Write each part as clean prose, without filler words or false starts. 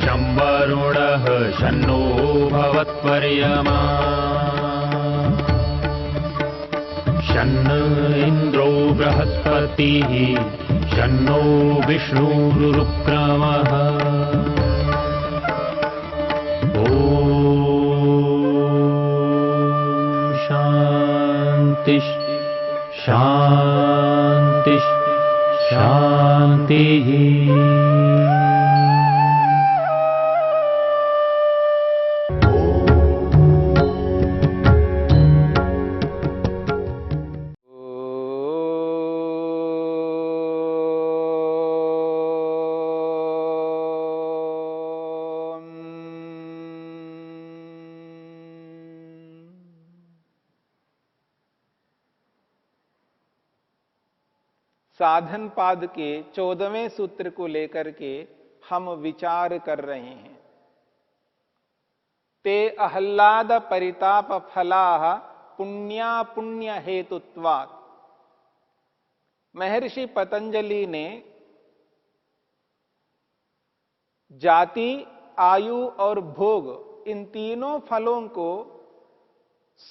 शं वरुणः शन्नो भवत्वर्यमा शन्न इन्द्रो बृहस्पतिः शन्नो विष्णुरुक्रमः ॐ शान्ति शान्ति शान्तिः। साधन पाद के 14वें सूत्र को लेकर के हम विचार कर रहे हैं। ते आह्लाद परिताप फलाः पुण्या पुण्य हेतुत्वात्। महर्षि पतंजलि ने जाति, आयु और भोग इन तीनों फलों को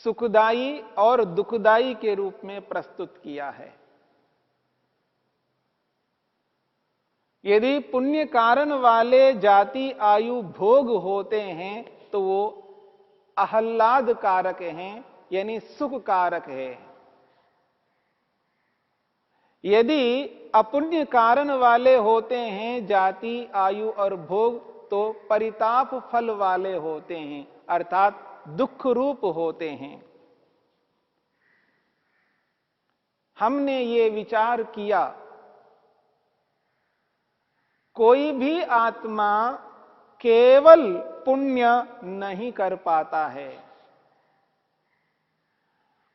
सुखदायी और दुखदायी के रूप में प्रस्तुत किया है। यदि पुण्य कारण वाले जाति, आयु, भोग होते हैं तो वो आह्लाद कारक हैं, यानी सुख कारक है। यदि अपुण्य कारण वाले होते हैं जाति, आयु और भोग, तो परिताप फल वाले होते हैं, अर्थात दुख रूप होते हैं। हमने ये विचार किया, कोई भी आत्मा केवल पुण्य नहीं कर पाता है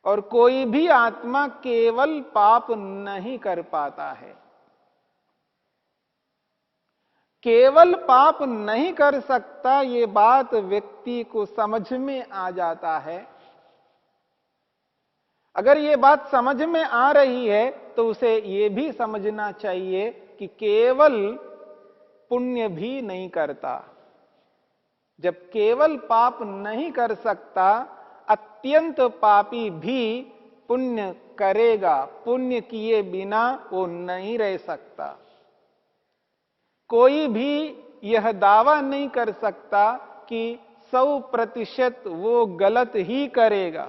और कोई भी आत्मा केवल पाप नहीं कर पाता है। केवल पाप नहीं कर सकता, ये बात व्यक्ति को समझ में आ जाता है। अगर ये बात समझ में आ रही है तो उसे ये भी समझना चाहिए कि केवल पुण्य भी नहीं करता। जब केवल पाप नहीं कर सकता, अत्यंत पापी भी पुण्य करेगा। पुण्य किए बिना वो नहीं रह सकता। कोई भी यह दावा नहीं कर सकता कि 100% वो गलत ही करेगा।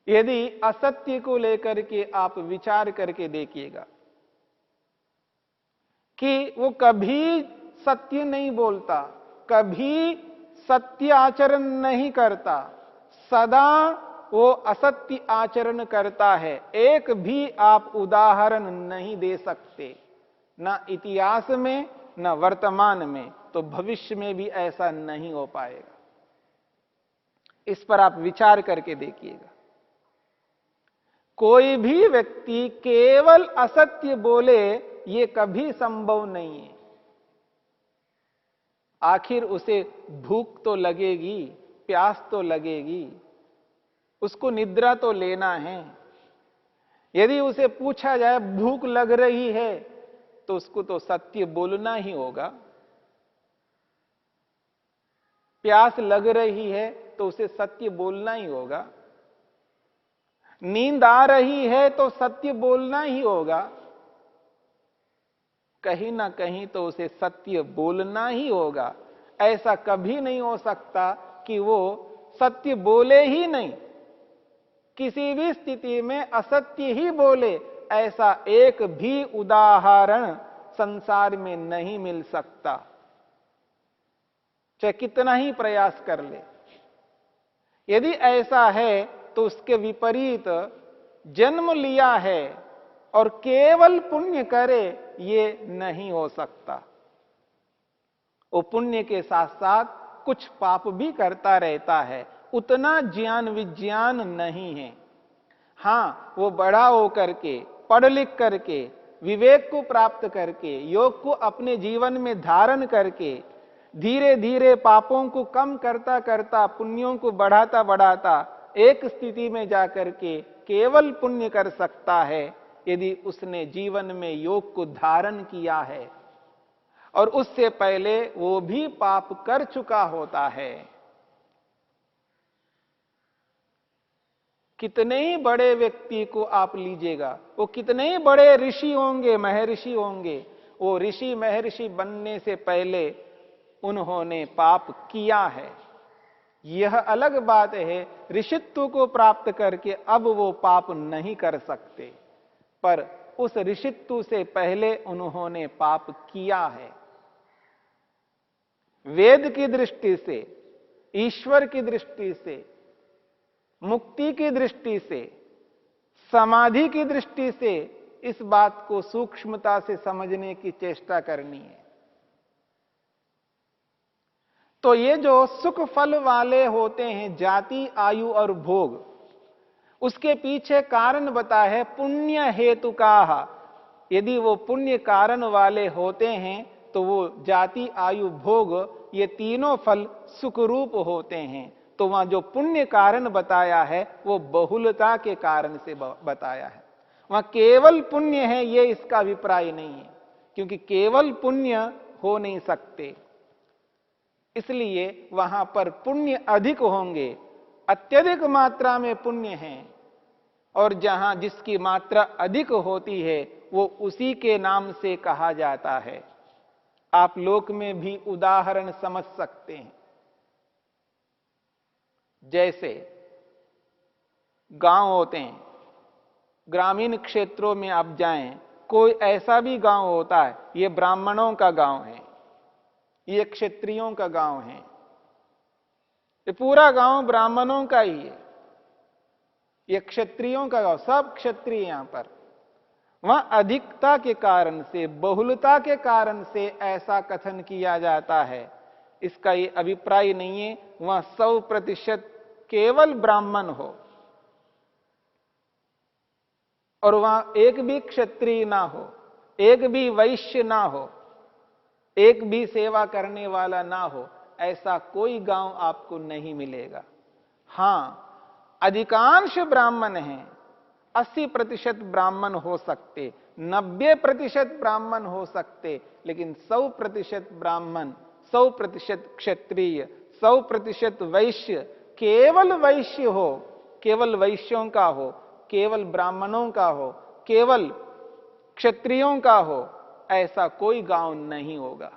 यदि असत्य को लेकर के आप विचार करके देखिएगा कि वो कभी सत्य नहीं बोलता, कभी सत्य आचरण नहीं करता, सदा वो असत्य आचरण करता है। एक भी आप उदाहरण नहीं दे सकते, ना इतिहास में ना वर्तमान में, तो भविष्य में भी ऐसा नहीं हो पाएगा। इस पर आप विचार करके देखिएगा। कोई भी व्यक्ति केवल असत्य बोले, ये कभी संभव नहीं है। आखिर उसे भूख तो लगेगी, प्यास तो लगेगी, उसको निद्रा तो लेना है। यदि उसे पूछा जाए भूख लग रही है तो उसको तो सत्य बोलना ही होगा। प्यास लग रही है तो उसे सत्य बोलना ही होगा। नींद आ रही है तो सत्य बोलना ही होगा। कहीं ना कहीं तो उसे सत्य बोलना ही होगा। ऐसा कभी नहीं हो सकता कि वो सत्य बोले ही नहीं, किसी भी स्थिति में असत्य ही बोले। ऐसा एक भी उदाहरण संसार में नहीं मिल सकता, चाहे कितना ही प्रयास कर ले। यदि ऐसा है तो उसके विपरीत जन्म लिया है और केवल पुण्य करे, ये नहीं हो सकता। वो पुण्य के साथ साथ कुछ पाप भी करता रहता है, उतना ज्ञान विज्ञान नहीं है। हां, वो बड़ा होकर के, पढ़ लिख करके, विवेक को प्राप्त करके, योग को अपने जीवन में धारण करके, धीरे धीरे पापों को कम करता करता पुण्यों को बढ़ाता बढ़ाता एक स्थिति में जाकर के केवल पुण्य कर सकता है, यदि उसने जीवन में योग को धारण किया है। और उससे पहले वो भी पाप कर चुका होता है। कितने ही बड़े व्यक्ति को आप लीजिएगा, वो कितने ही बड़े ऋषि होंगे, महर्षि होंगे, वो ऋषि महर्षि बनने से पहले उन्होंने पाप किया है। यह अलग बात है, ऋषित्व को प्राप्त करके अब वो पाप नहीं कर सकते, पर उस ऋषित्व से पहले उन्होंने पाप किया है। वेद की दृष्टि से, ईश्वर की दृष्टि से, मुक्ति की दृष्टि से, समाधि की दृष्टि से इस बात को सूक्ष्मता से समझने की चेष्टा करनी है। तो ये जो सुख फल वाले होते हैं, जाति, आयु और भोग, उसके पीछे कारण बताया है पुण्य हेतु का। यदि वो पुण्य कारण वाले होते हैं तो वो जाति, आयु, भोग ये तीनों फल सुख रूप होते हैं। तो वहां जो पुण्य कारण बताया है वो बहुलता के कारण से बताया है। वहां केवल पुण्य है ये इसका अभिप्राय नहीं है, क्योंकि केवल पुण्य हो नहीं सकते, इसलिए वहां पर पुण्य अधिक होंगे, अत्यधिक मात्रा में पुण्य है। और जहां जिसकी मात्रा अधिक होती है वो उसी के नाम से कहा जाता है। आप लोक में भी उदाहरण समझ सकते हैं। जैसे गांव होते हैं, ग्रामीण क्षेत्रों में आप जाएं, कोई ऐसा भी गांव होता है, ये ब्राह्मणों का गांव है, ये क्षत्रियों का गांव है, ये पूरा गांव ब्राह्मणों का ही है, ये क्षत्रियों का गांव, सब क्षत्रिय यहां पर। वहां अधिकता के कारण से, बहुलता के कारण से ऐसा कथन किया जाता है। इसका ये अभिप्राय नहीं है वहां 100% केवल ब्राह्मण हो और वहां एक भी क्षत्रिय ना हो, एक भी वैश्य ना हो, एक भी सेवा करने वाला ना हो, ऐसा कोई गांव आपको नहीं मिलेगा। हां, अधिकांश ब्राह्मण हैं, 80% ब्राह्मण हो सकते, 90% ब्राह्मण हो सकते, लेकिन 100% ब्राह्मण, 100% क्षत्रिय, 100% वैश्य, केवल वैश्य हो, केवल वैश्यों का हो, केवल ब्राह्मणों का हो, केवल क्षत्रियों का हो, ऐसा कोई गांव नहीं होगा।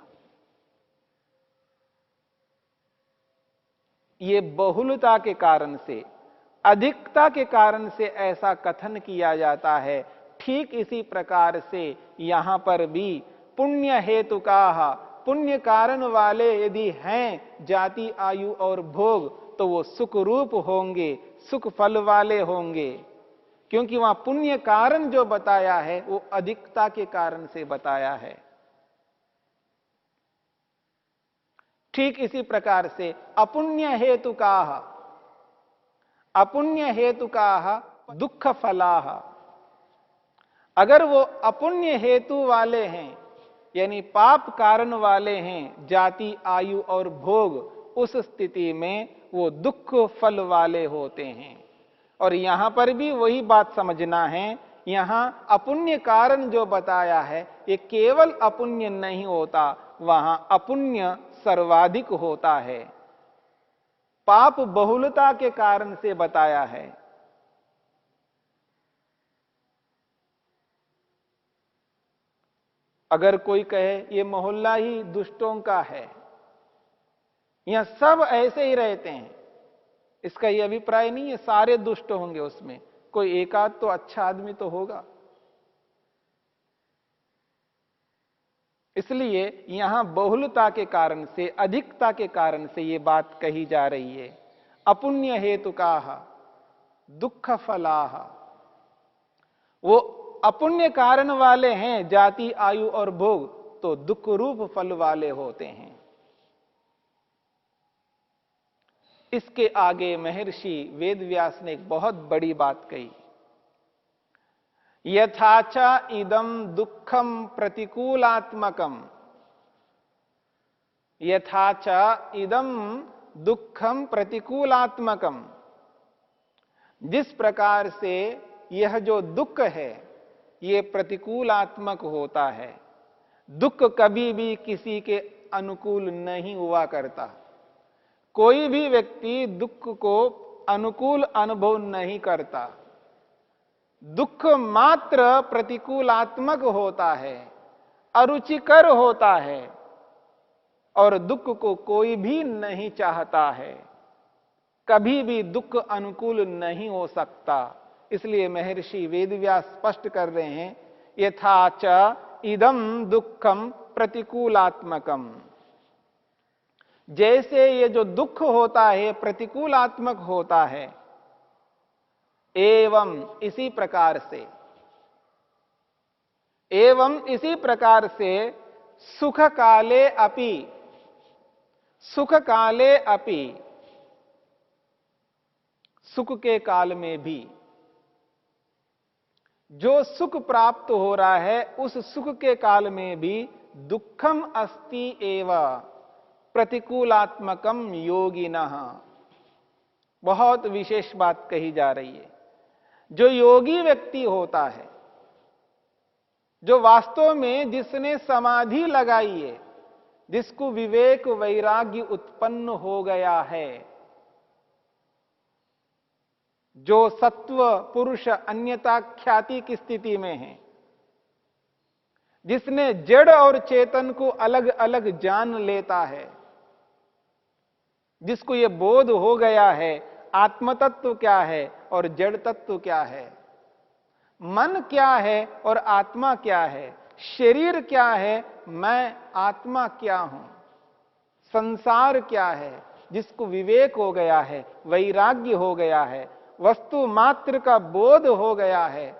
ये बहुलता के कारण से, अधिकता के कारण से ऐसा कथन किया जाता है। ठीक इसी प्रकार से यहां पर भी पुण्य हेतु का, पुण्य कारण वाले यदि हैं जाति, आयु और भोग, तो वो सुख रूप होंगे, सुख फल वाले होंगे, क्योंकि वहां पुण्य कारण जो बताया है वो अधिकता के कारण से बताया है। ठीक इसी प्रकार से अपुण्य हेतु का, अपुण्य हेतु का दुख फलाह। अगर वो अपुण्य हेतु वाले हैं, यानी पाप कारण वाले हैं, जाति, आयु और भोग, उस स्थिति में वो दुख फल वाले होते हैं। और यहां पर भी वही बात समझना है, यहां अपुण्य कारण जो बताया है ये केवल अपुण्य नहीं होता, वहां अपुण्य सर्वाधिक होता है, पाप बहुलता के कारण से बताया है। अगर कोई कहे ये मोहल्ला ही दुष्टों का है, यहां सब ऐसे ही रहते हैं, इसका यह अभिप्राय नहीं है सारे दुष्ट होंगे, उसमें कोई एक आध तो अच्छा आदमी तो होगा। इसलिए यहां बहुलता के कारण से, अधिकता के कारण से यह बात कही जा रही है। अपुण्य हेतु का दुख फलाह, वो अपुण्य कारण वाले हैं जाति, आयु और भोग, तो दुख रूप फल वाले होते हैं। इसके आगे महर्षि वेदव्यास ने एक बहुत बड़ी बात कही, यथाचा इदम दुखम प्रतिकूलात्मकम, यथाचा इदम दुखम प्रतिकूलात्मकम। जिस प्रकार से यह जो दुख है ये प्रतिकूलात्मक होता है, दुख कभी भी किसी के अनुकूल नहीं हुआ करता। कोई भी व्यक्ति दुख को अनुकूल अनुभव नहीं करता। दुख मात्र प्रतिकूलात्मक होता है, अरुचिकर होता है, और दुख को कोई भी नहीं चाहता है। कभी भी दुख अनुकूल नहीं हो सकता। इसलिए महर्षि वेदव्यास स्पष्ट कर रहे हैं, यथा च इदम दुखम प्रतिकूलात्मकम। जैसे ये जो दुख होता है प्रतिकूलात्मक होता है, एवं इसी प्रकार से सुख काले अपि, सुख के काल में भी जो सुख प्राप्त हो रहा है, उस सुख के काल में भी दुखम अस्ति एव प्रतिकूलात्मकम योगिनः। बहुत विशेष बात कही जा रही है। जो योगी व्यक्ति होता है, जो वास्तव में जिसने समाधि लगाई है, जिसको विवेक वैराग्य उत्पन्न हो गया है, जो सत्व पुरुष अन्यता ख्याति की स्थिति में है, जिसने जड़ और चेतन को अलग अलग जान लेता है, जिसको यह बोध हो गया है आत्म तत्व क्या है और जड़ तत्व क्या है, मन क्या है और आत्मा क्या है, शरीर क्या है, मैं आत्मा क्या हूं, संसार क्या है, जिसको विवेक हो गया है, वैराग्य हो गया है, वस्तु मात्र का बोध हो गया है,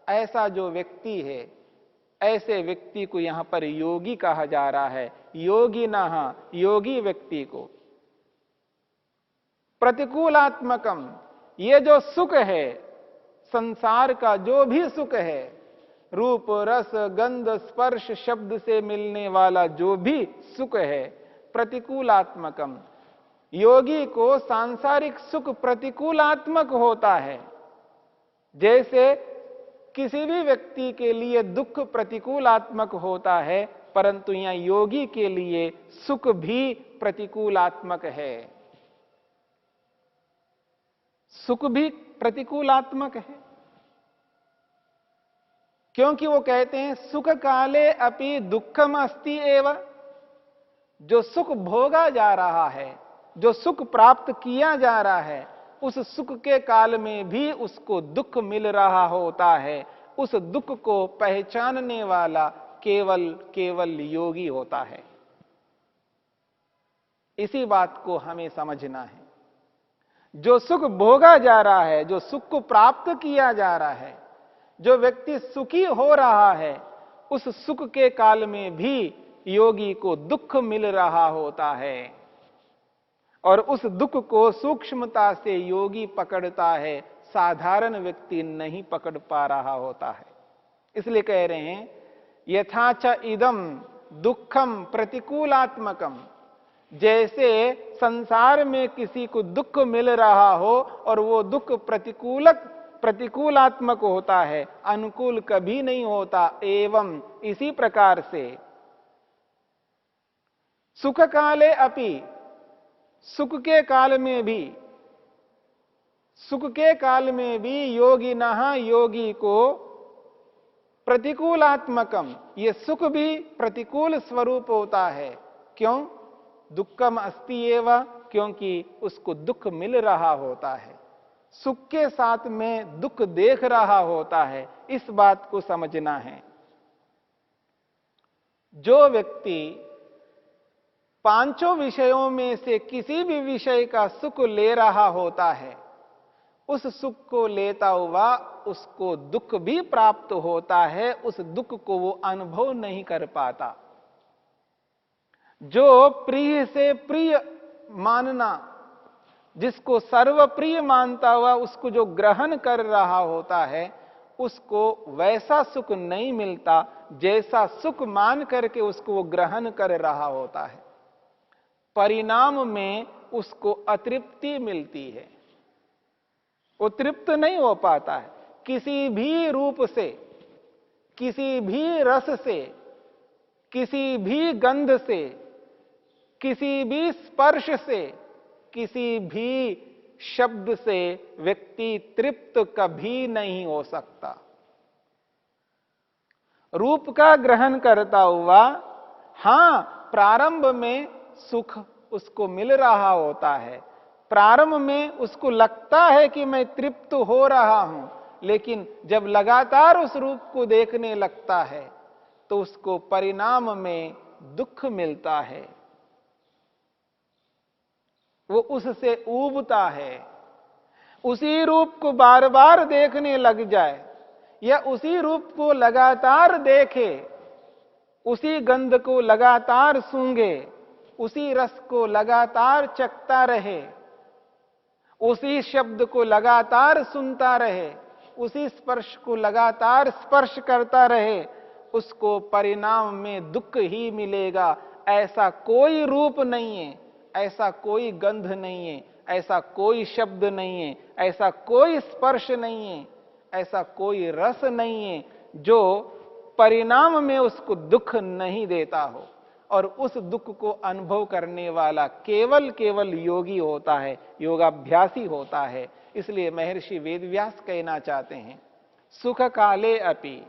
ऐसा जो व्यक्ति है, ऐसे व्यक्ति को यहां पर योगी कहा जा रहा है। योगी ना, योगी व्यक्ति को। प्रतिकूलात्मकम, ये जो सुख है, संसार का जो भी सुख है, रूप रस गंध स्पर्श शब्द से मिलने वाला जो भी सुख है, प्रतिकूलात्मकम, योगी को सांसारिक सुख प्रतिकूलात्मक होता है। जैसे किसी भी व्यक्ति के लिए दुख प्रतिकूलात्मक होता है, परंतु यहां योगी के लिए सुख भी प्रतिकूलात्मक है। सुख भी प्रतिकूलात्मक है, क्योंकि वो कहते हैं सुख काले अपि दुखम अस्ति एव। जो सुख भोगा जा रहा है, जो सुख प्राप्त किया जा रहा है, उस सुख के काल में भी उसको दुख मिल रहा होता है। उस दुख को पहचानने वाला केवल योगी होता है। इसी बात को हमें समझना है। जो सुख भोगा जा रहा है, जो सुख को प्राप्त किया जा रहा है, जो व्यक्ति सुखी हो रहा है, उस सुख के काल में भी योगी को दुख मिल रहा होता है, और उस दुख को सूक्ष्मता से योगी पकड़ता है, साधारण व्यक्ति नहीं पकड़ पा रहा होता है। इसलिए कह रहे हैं यथा च इदम दुखम प्रतिकूलात्मकम। जैसे संसार में किसी को दुख मिल रहा हो और वो दुख प्रतिकूलात्मक होता है, अनुकूल कभी नहीं होता, एवं इसी प्रकार से सुख काले अपि, सुख के काल में भी योगिनः, योगी को प्रतिकूलात्मकम, ये सुख भी प्रतिकूल स्वरूप होता है। क्यों? दुखम अस्ति एव, क्योंकि उसको दुख मिल रहा होता है, सुख के साथ में दुख देख रहा होता है। इस बात को समझना है। जो व्यक्ति पांचों विषयों में से किसी भी विषय का सुख ले रहा होता है, उस सुख को लेता हुआ उसको दुख भी प्राप्त होता है, उस दुख को वो अनुभव नहीं कर पाता। जो प्रिय से प्रिय मानना, जिसको सर्वप्रिय मानता हुआ उसको जो ग्रहण कर रहा होता है, उसको वैसा सुख नहीं मिलता जैसा सुख मान करके उसको वो ग्रहण कर रहा होता है। परिणाम में उसको अतृप्ति मिलती है, वो तृप्त नहीं हो पाता है। किसी भी रूप से, किसी भी रस से, किसी भी गंध से, किसी भी स्पर्श से, किसी भी शब्द से व्यक्ति तृप्त कभी नहीं हो सकता। रूप का ग्रहण करता हुआ हां, प्रारंभ में सुख उसको मिल रहा होता है, प्रारंभ में उसको लगता है कि मैं तृप्त हो रहा हूं, लेकिन जब लगातार उस रूप को देखने लगता है तो उसको परिणाम में दुख मिलता है, वो उससे ऊबता है। उसी रूप को बार बार देखने लग जाए या उसी रूप को लगातार देखे, उसी गंध को लगातार सूंघे, उसी रस को लगातार चखता रहे, उसी शब्द को लगातार सुनता रहे, उसी स्पर्श को लगातार स्पर्श करता रहे, उसको परिणाम में दुख ही मिलेगा। ऐसा कोई रूप नहीं है, ऐसा कोई गंध नहीं है, ऐसा कोई शब्द नहीं है, ऐसा कोई स्पर्श नहीं है, ऐसा कोई रस नहीं है जो परिणाम में उसको दुख नहीं देता हो। और उस दुख को अनुभव करने वाला केवल योगी होता है, योगाभ्यासी होता है। इसलिए महर्षि वेदव्यास कहना चाहते हैं, सुख काले अपि,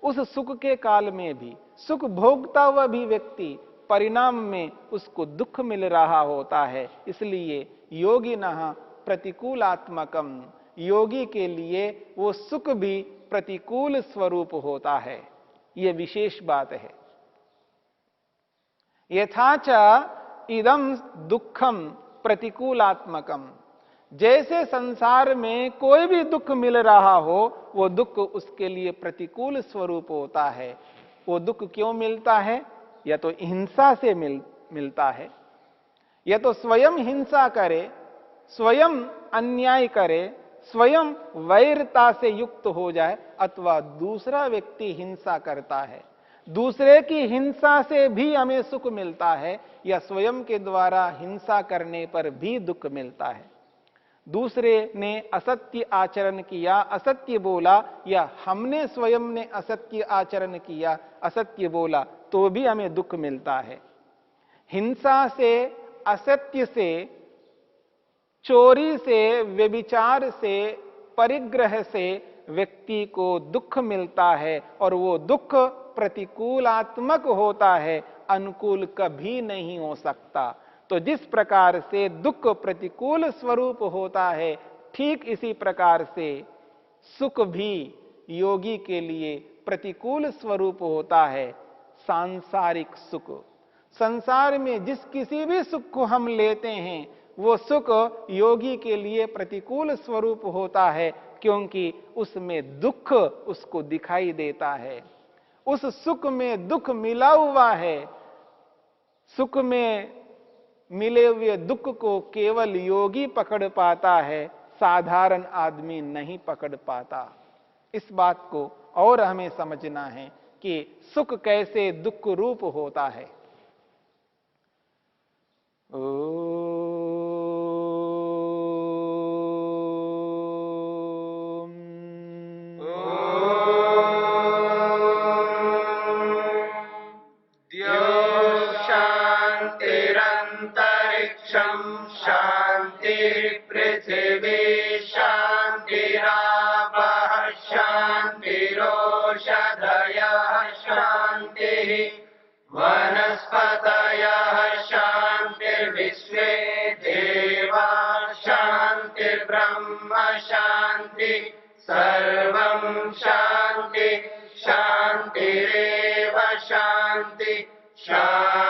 उस सुख के काल में भी, सुख भोगता हुआ भी व्यक्ति परिणाम में उसको दुख मिल रहा होता है। इसलिए योगिनः प्रतिकूलात्मकम, योगी के लिए वो सुख भी प्रतिकूल स्वरूप होता है। यह विशेष बात है। यथाच इदम दुखम प्रतिकूलात्मकम, जैसे संसार में कोई भी दुख मिल रहा हो, वो दुख उसके लिए प्रतिकूल स्वरूप होता है। वो दुख क्यों मिलता है? या तो हिंसा से मिलता है, या तो स्वयं हिंसा करे, स्वयं अन्याय करे, स्वयं वैरता से युक्त हो जाए, अथवा दूसरा व्यक्ति हिंसा करता है। दूसरे की हिंसा से भी हमें सुख मिलता है, या स्वयं के द्वारा हिंसा करने पर भी दुख मिलता है। दूसरे ने असत्य आचरण किया, असत्य बोला, या हमने स्वयं ने असत्य आचरण किया, असत्य बोला, तो भी हमें दुख मिलता है। हिंसा से, असत्य से, चोरी से, व्यभिचार से, परिग्रह से व्यक्ति को दुख मिलता है, और वो दुख प्रतिकूलात्मक होता है, अनुकूल कभी नहीं हो सकता। तो जिस प्रकार से दुख प्रतिकूल स्वरूप होता है, ठीक इसी प्रकार से सुख भी योगी के लिए प्रतिकूल स्वरूप होता है। सांसारिक सुख, संसार में जिस किसी भी सुख को हम लेते हैं, वो सुख योगी के लिए प्रतिकूल स्वरूप होता है, क्योंकि उसमें दुख उसको दिखाई देता है। उस सुख में दुख मिला हुआ है। सुख में मिले हुए दुख को केवल योगी पकड़ पाता है, साधारण आदमी नहीं पकड़ पाता। इस बात को और हमें समझना है कि सुख कैसे दुख रूप होता है। शांति पृथ्वी शांतिरापः शांतिरोषधयः शांतिः वनस्पतयः शांतिर्विश्वे देवा शांतिर्ब्रह्म शांति सर्वं शांति शांतिरेव शांति शांति